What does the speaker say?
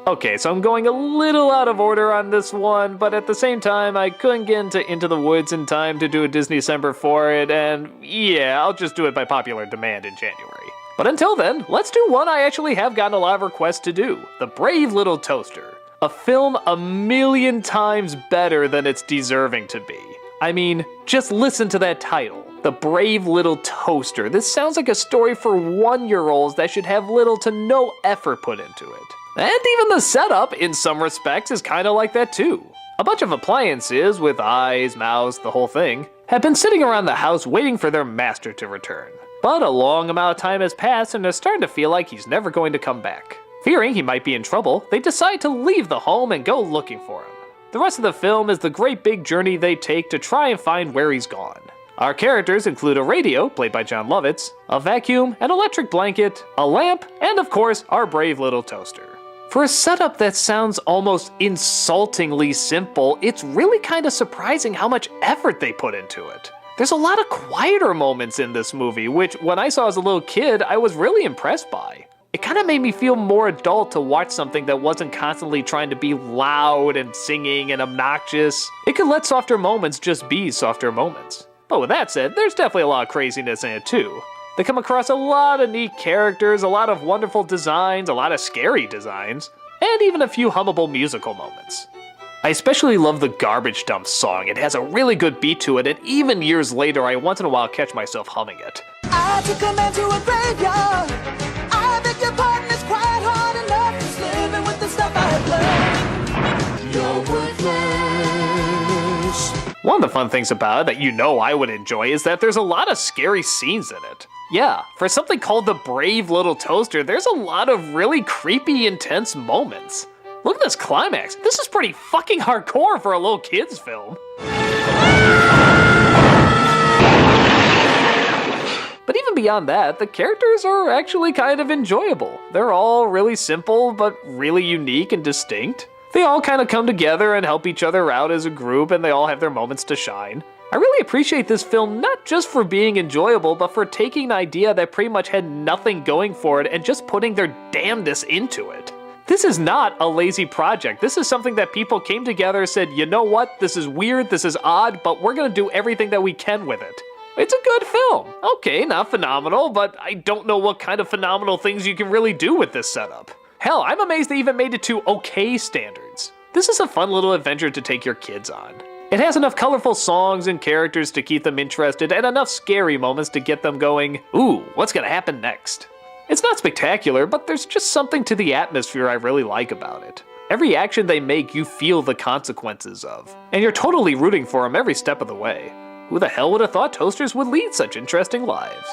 Okay, so I'm going a little out of order on this one, but at the same time, I couldn't get into the Woods in time to do a Disneycember for it, and yeah, I'll just do it by popular demand in January. But until then, let's do one I actually have gotten a lot of requests to do, The Brave Little Toaster. A film a million times better than it's deserving to be. I mean, just listen to that title. The Brave Little Toaster. This sounds like a story for 1-year-olds that should have little to no effort put into it. And even the setup, in some respects, is kinda like that too. A bunch of appliances, with eyes, mouths, the whole thing, have been sitting around the house waiting for their master to return. But a long amount of time has passed and they're starting to feel like he's never going to come back. Fearing he might be in trouble, they decide to leave the home and go looking for him. The rest of the film is the great big journey they take to try and find where he's gone. Our characters include a radio, played by Jon Lovitz, a vacuum, an electric blanket, a lamp, and of course, our brave little toaster. For a setup that sounds almost insultingly simple, it's really kinda surprising how much effort they put into it. There's a lot of quieter moments in this movie, which when I saw as a little kid, I was really impressed by. It kinda made me feel more adult to watch something that wasn't constantly trying to be loud and singing and obnoxious. It could let softer moments just be softer moments. But with that said, there's definitely a lot of craziness in it too. They come across a lot of neat characters, a lot of wonderful designs, a lot of scary designs, and even a few hummable musical moments. I especially love the Garbage Dump song. It has a really good beat to it, and even years later, I once in a while catch myself humming it. I took a man to a graveyard. I beg your pardon, it's quite hard enough just living with the stuff I have learned. You're worthless. One of the fun things about it that you know I would enjoy is that there's a lot of scary scenes in it. Yeah, for something called The Brave Little Toaster, there's a lot of really creepy, intense moments. Look at this climax. This is pretty fucking hardcore for a little kid's film. But even beyond that, the characters are actually kind of enjoyable. They're all really simple, but really unique and distinct. They all kind of come together and help each other out as a group, and they all have their moments to shine. I really appreciate this film not just for being enjoyable, but for taking an idea that pretty much had nothing going for it and just putting their damnedest into it. This is not a lazy project. This is something that people came together and said, you know what, this is weird, this is odd, but we're gonna do everything that we can with it. It's a good film. Okay, not phenomenal, but I don't know what kind of phenomenal things you can really do with this setup. Hell, I'm amazed they even made it to okay standards. This is a fun little adventure to take your kids on. It has enough colorful songs and characters to keep them interested, and enough scary moments to get them going, ooh, what's gonna happen next? It's not spectacular, but there's just something to the atmosphere I really like about it. Every action they make, you feel the consequences of, and you're totally rooting for them every step of the way. Who the hell would have thought toasters would lead such interesting lives?